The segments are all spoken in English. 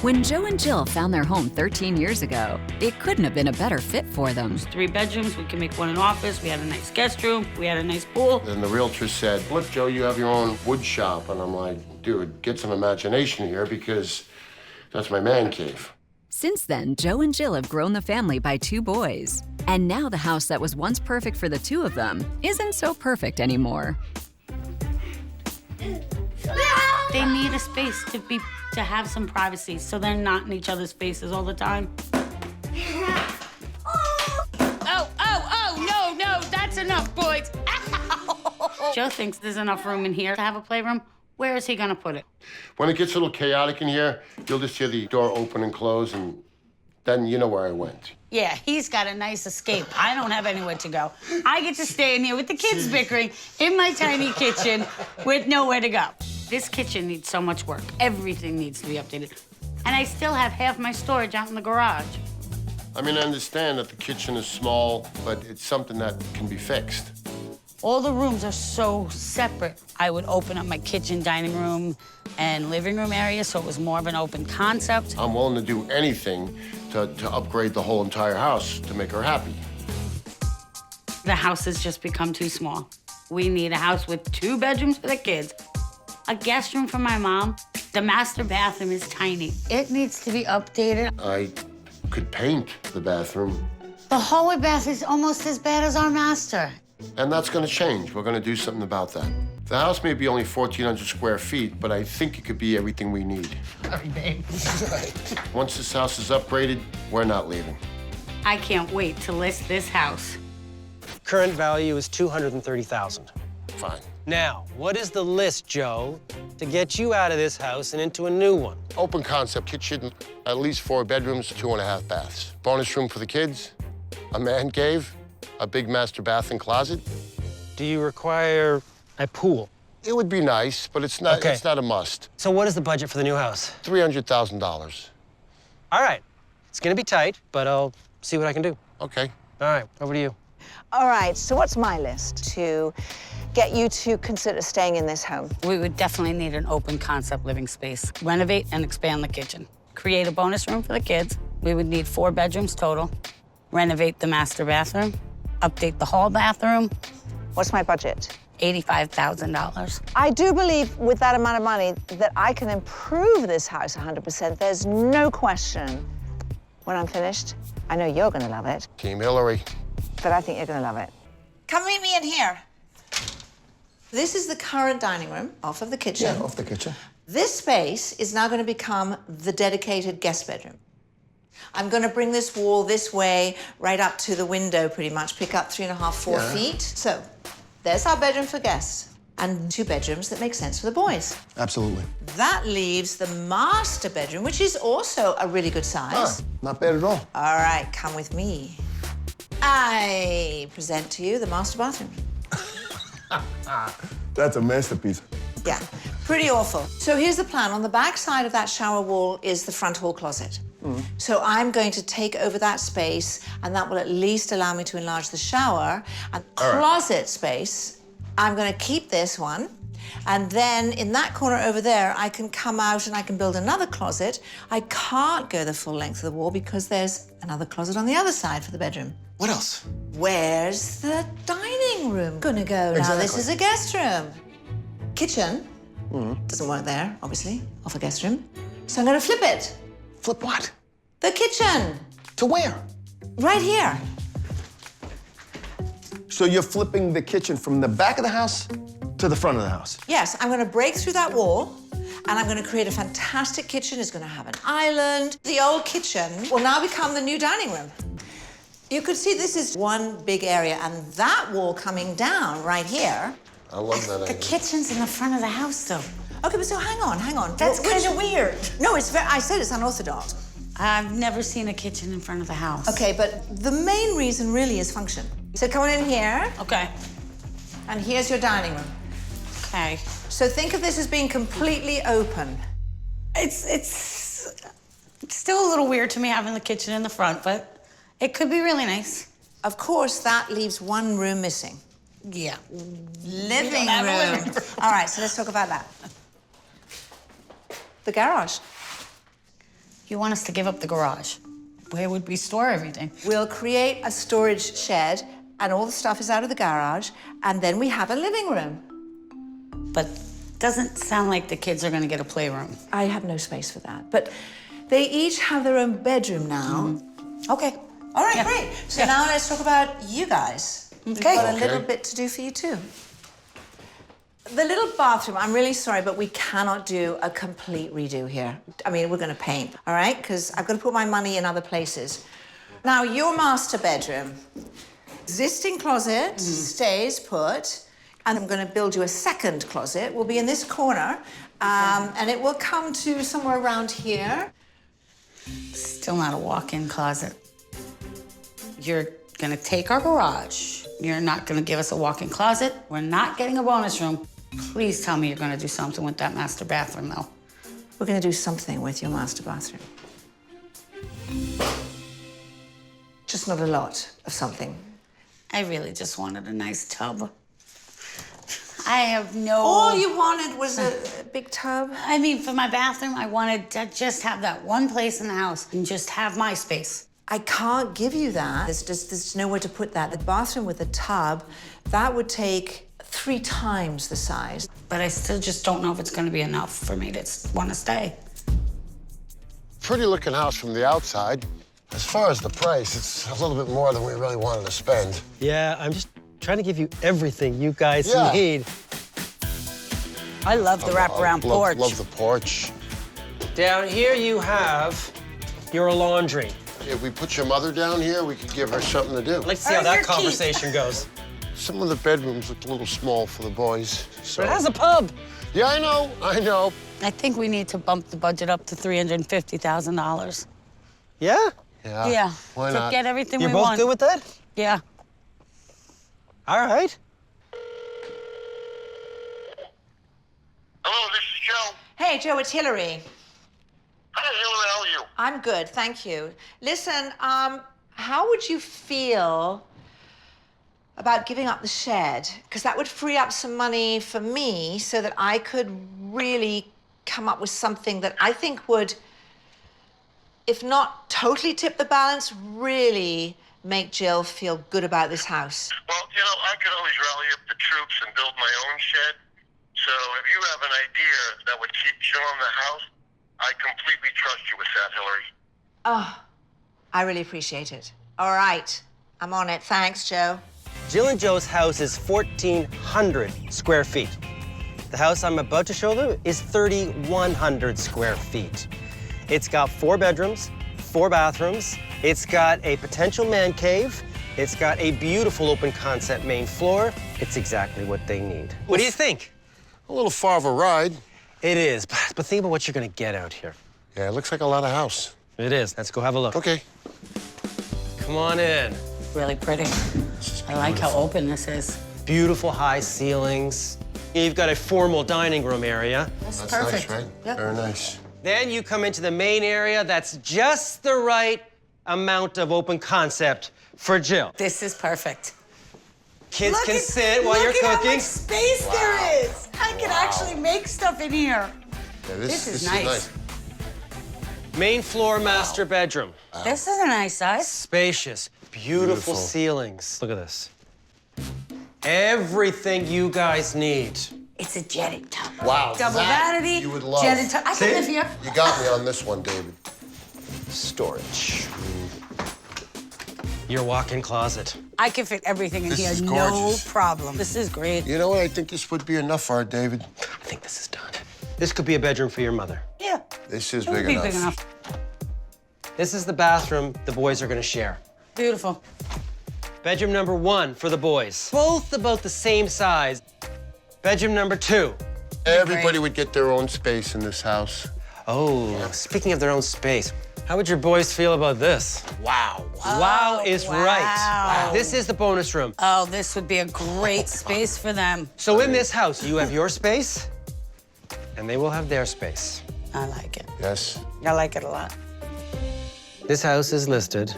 When Joe and Jill found their home 13 years ago, it couldn't have been a better fit for them. 3 bedrooms, we can make one an office, we had a nice guest room, we had a nice pool. Then the realtor said, look, Joe, you have your own wood shop. And I'm like, dude, get some imagination here because that's my man cave. Since then, Joe and Jill have grown the family by 2 boys. And now the house that was once perfect for the 2 of them isn't so perfect anymore. They need a space to have some privacy so they're not in each other's faces all the time. No, that's enough, boys. Ow! Joe thinks there's enough room in here to have a playroom. Where is he gonna put it? When it gets a little chaotic in here, you'll just hear the door open and close, and then you know where I went. Yeah, he's got a nice escape. I don't have anywhere to go. I get to stay in here with the kids bickering in my tiny kitchen with nowhere to go. This kitchen needs so much work. Everything needs to be updated. And I still have half my storage out in the garage. I mean, I understand that the kitchen is small, but it's something that can be fixed. All the rooms are so separate. I would open up my kitchen, dining room, and living room area so it was more of an open concept. I'm willing to do anything to upgrade the whole entire house to make her happy. The house has just become too small. We need a house with 2 bedrooms for the kids, a guest room for my mom. The master bathroom is tiny. It needs to be updated. I could paint the bathroom. The hallway bath is almost as bad as our master. And that's gonna change. We're gonna do something about that. The house may be only 1,400 square feet, but I think it could be everything we need. Once this house is upgraded, we're not leaving. I can't wait to list this house. Current value is $230,000. Fine. Now, what is the list, Joe, to get you out of this house and into a new one? Open concept kitchen, at least 4 bedrooms, 2.5 baths. Bonus room for the kids, a man cave, a big master bath and closet. Do you require a pool? It would be nice, but it's not, Okay. It's not a must. So what is the budget for the new house? $300,000. All right. It's gonna be tight, but I'll see what I can do. Okay. All right, over to you. All right, so what's my list to get you to consider staying in this home? We would definitely need an open concept living space. Renovate and expand the kitchen. Create a bonus room for the kids. We would need 4 bedrooms total. Renovate the master bathroom. Update the hall bathroom. What's my budget? $85,000. I do believe with that amount of money that I can improve this house 100%. There's no question. When I'm finished, I know you're gonna love it, Team Hilary. but I think you're gonna love it. Come meet me in here. This is the current dining room off of the kitchen. Yeah, off the kitchen. This space is now gonna become the dedicated guest bedroom. I'm gonna bring this wall this way, right up to the window pretty much, pick up 3.5, 4 feet. So there's our bedroom for guests and 2 bedrooms that make sense for the boys. Absolutely. That leaves the master bedroom, which is also a really good size. Not bad at all. All right, come with me. I present to you the master bathroom. That's a masterpiece. Yeah, pretty awful. So here's the plan. On the back side of that shower wall is the front hall closet. So I'm going to take over that space, and that will at least allow me to enlarge the shower. And closet space, I'm going to keep this one. And then in that corner over there, I can come out and I can build another closet. I can't go the full length of the wall because there's another closet on the other side for the bedroom. What else? Where's the dining room gonna go now? This is a guest room. Kitchen doesn't work there, obviously, off a guest room. So I'm gonna flip it. Flip what? The kitchen, To where? right here. So you're flipping the kitchen from the back of the house to the front of the house? Yes, I'm gonna break through that wall and I'm gonna create a fantastic kitchen. It's gonna have an island. The old kitchen will now become the new dining room. You could see this is one big area, and that wall coming down right here. I love that The idea. kitchen's in the front of the house, though. Okay, but so hang on. That's kind of weird. No, I said it's unorthodox. I've never seen a kitchen in front of the house. Okay, but the main reason really is function. So come on in here, Okay. and here's your dining room. Okay. So think of this as being completely open. It's still a little weird to me having the kitchen in the front, but it could be really nice. Of course, that leaves one room missing. Yeah. Living have a room. living room. All right, so let's talk about that. The garage. You want us to give up the garage? Where would we store everything? We'll create a storage shed, and all the stuff is out of the garage, and then we have a living room. But doesn't sound like the kids are gonna get a playroom. I have no space for that, but they each have their own bedroom now. Okay. All right, Yeah. great. So Yeah. now let's talk about you guys. We've Okay. got a little Okay. bit to do for you too. The little bathroom, I'm really sorry, but we cannot do a complete redo here. I mean, we're gonna paint, all right? Because I've got to put my money in other places. Now, your master bedroom. Existing closet stays put, and I'm gonna build you a second closet. Will be in this corner, and it will come to somewhere around here. Still not a walk-in closet. You're gonna take our garage. You're not gonna give us a walk-in closet. We're not getting a bonus room. Please tell me you're gonna do something with that master bathroom, though. We're gonna do something with your master bathroom. Just not a lot of something. I really just wanted a nice tub. I have no... All you wanted was a big tub? I mean, for my bathroom, I wanted to just have that one place in the house and just have my space. I can't give you that. There's nowhere to put that. The bathroom with a tub, that would take 3 times the size. But I still just don't know if it's gonna be enough for me to want to stay. Pretty looking house from the outside. As far as the price, it's a little bit more than we really wanted to spend. Yeah, I'm just trying to give you everything you guys Yeah. need. I love the wraparound porch. Love the porch. Down here you have your laundry. If we put your mother down here, we could give her something to do. Let's see how Or that your keys. conversation goes. Some of the bedrooms look a little small for the boys. So. But it has a pub. Yeah, I know. I think we need to bump the budget up to $350,000. Yeah? Yeah. Why to not? get everything You're we both want. good with that? Yeah. All right. Hello, this is Joe. Hey, Joe, it's Hilary. Hi, Hilary, how are you? I'm good, thank you. Listen, how would you feel about giving up the shed? Because that would free up some money for me so that I could really come up with something that I think would, if not totally tip the balance, really make Jill feel good about this house. Well, you know, I could always rally up the troops and build my own shed. So if you have an idea that would keep Jill in the house, I completely trust you with that, Hilary. Oh, I really appreciate it. All right, I'm on it. Thanks, Joe. Jill and Joe's house is 1,400 square feet. The house I'm about to show them is 3,100 square feet. It's got 4 bedrooms, 4 bathrooms. It's got a potential man cave. It's got a beautiful open concept main floor. It's exactly what they need. What do you think? A little far of a ride. It is, but think about what you're gonna get out here. Yeah, it looks like a lot of house. It is. Let's go have a look. Okay. Come on in. Really pretty. I like how open this is. Beautiful high ceilings. You've got a formal dining room area. That's That's perfect. nice, right? Yep. Very nice. Then you come into the main area that's just the right amount of open concept for Jill. This is perfect. Kids can sit while you're Look at how cooking. much space there is. I can actually make stuff in here. Yeah, This is nice. Main floor master bedroom. This is a nice size. Spacious, beautiful Beautiful. ceilings. Look at this. Everything you guys need. It's a jetted tub. Wow, Double that vanity. you would love. Jetted tub. I can live here. You got me on this one, David. Storage. Your walk-in closet. I can fit everything in This here, is no gorgeous. problem. This is great. You know what? I think this would be enough for our David. I think this is done. This could be a bedroom for your mother. Yeah. This is It would big be enough. big enough. This is the bathroom the boys are gonna share. Beautiful. Bedroom number 1 for the boys. Both about the same size. Bedroom number 2. Everybody would get their own space in this house. Oh, speaking of their own space, how would your boys feel about this? Wow. Wow is wow. right. This is the bonus room. Oh, this would be a great space for them. So in this house, you have your space, and they will have their space. I like it. Yes. I like it a lot. This house is listed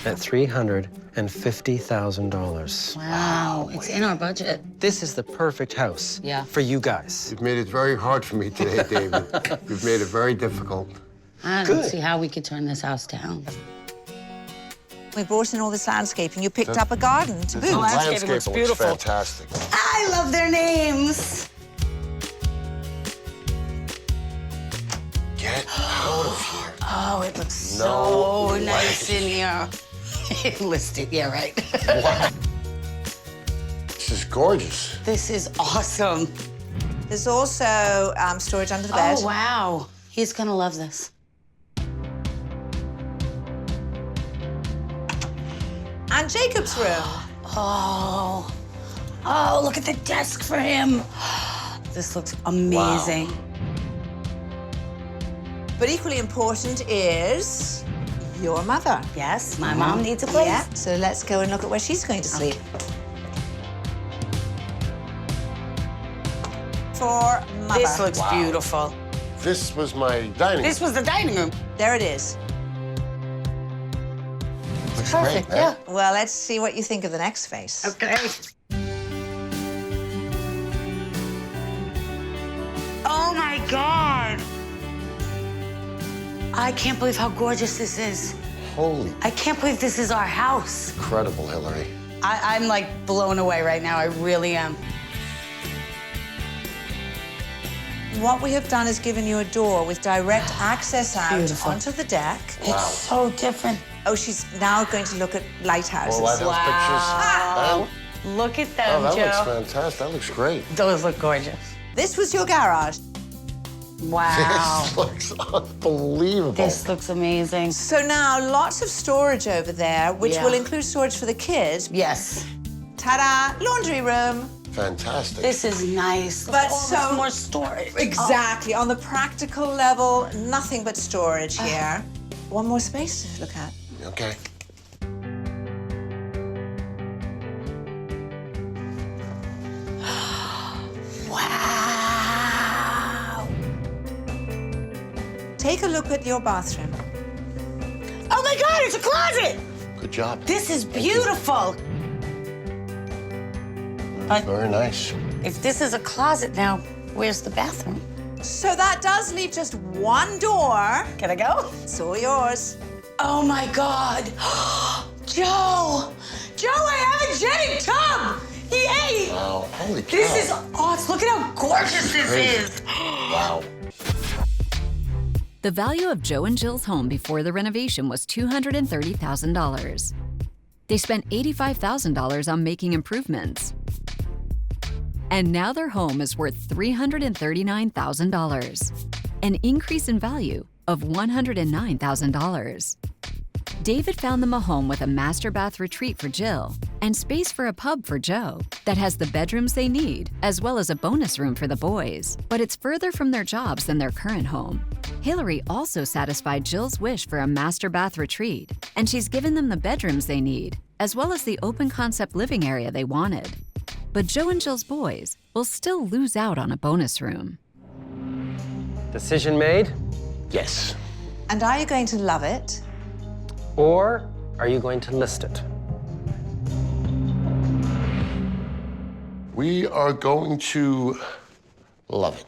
at $350,000. Wow, it's in our budget. This is the perfect house Yeah. for you guys. You've made it very hard for me today, David. You've made it very difficult. I don't see how we could turn this house down. We brought in all this landscaping. You picked up a garden to boot. The landscape looks beautiful. fantastic. I love their names. Get out of here. Oh, it looks No so nice way. in here. Listed, yeah, right. Wow. This is gorgeous. This is awesome. There's also storage under the bed. Oh, wow. He's gonna love this. And Jacob's room. Oh, look at the desk for him. This looks amazing. But equally important is your mother. Yes, my mom needs a place. Yeah, so let's go and look at where she's going to sleep. For mother. This looks beautiful. This was my dining room. This was the dining room. There it is. Looks Perfect, great, yeah. man. Well, let's see what you think of the next space. Okay. Oh my God. I can't believe how gorgeous this is. Holy I can't believe this is our house. incredible, Hilary. I'm like blown away right now. I really am. What we have done is given you a door with direct access out Beautiful. onto the deck. It's so different. Oh, she's now going to look at lighthouses. Well, lighthouse Wow. pictures. Look at Oh, them, that Joe. looks fantastic. That looks great. Those look gorgeous. This was your garage. Wow. This looks unbelievable. This looks amazing. So now lots of storage over there, which Yeah. will include storage for the kids. Yes. Ta-da! Laundry room. Fantastic. This is nice. But All this so- more storage. Exactly. On the practical level, nothing but storage here. One more space to look at. Okay. Wow. Take a look at your bathroom. Oh my God, it's a closet. Good job. This is beautiful. Very nice. If this is a closet now, where's the bathroom? So that does leave just one door. Can I go? It's all yours. Oh my God. Joe! Joe, I have a jetted tub! Yay! Wow. Holy cow. This is awesome. Look at how gorgeous this crazy. is. Wow. The value of Joe and Jill's home before the renovation was $230,000. They spent $85,000 on making improvements. And now their home is worth $339,000, an increase in value of $109,000. David found them a home with a master bath retreat for Jill and space for a pub for Joe that has the bedrooms they need, as well as a bonus room for the boys. But it's further from their jobs than their current home. Hilary also satisfied Jill's wish for a master bath retreat, and she's given them the bedrooms they need, as well as the open concept living area they wanted. But Joe and Jill's boys will still lose out on a bonus room. Decision made? Yes. And are you going to love it? Or are you going to list it? We are going to love it.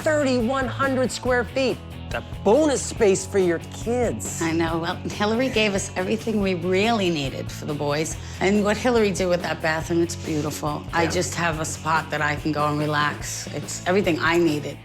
3,100 square feet. The bonus space for your kids. I know. Well, Hilary gave us everything we really needed for the boys. And what Hilary did with that bathroom, it's beautiful. I just have a spot that I can go and relax. It's everything I needed.